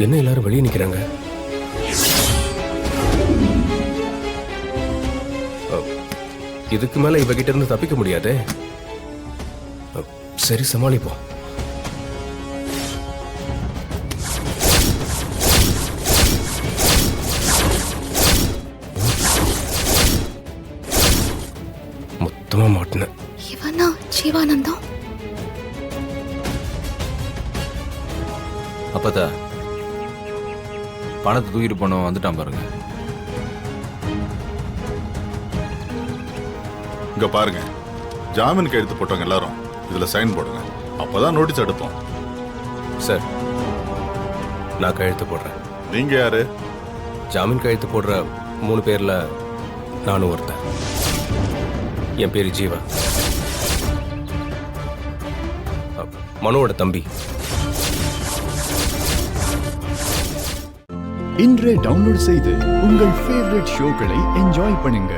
என்ன எல்லாரும் வெளியே நிக்கிறாங்க? இதுக்கு மேல இவகிட்ட இருந்து தப்பிக்க முடியாதே. சரி, சமாளிப்போம். மொத்தமா மாட்டின. இவனா ஜீவானந்தம்? அப்பதா பணத்தை தூக்கிட்டு போனோம் வந்துட்டான் பாருங்க. இங்க பாருங்க, ஜாமீன் கையெழுத்து போட்டவங்க எல்லாரும் இதுல சைன் போடுங்க. அப்பதான் நோட்டீஸ் எடுப்போம். சார், நான் கையெழுத்து போடுறேன். நீங்க யாரு? ஜாமீன் கையெழுத்து போடுற 3 பேர்ல நானும் ஒருத்தன். என் பேரு ஜீவா, மனோவோட தம்பி. இன்றே டவுன்லோட் செய்து உங்கள் ஃபேவரட் ஷோக்களை என்ஜாய் பண்ணுங்க.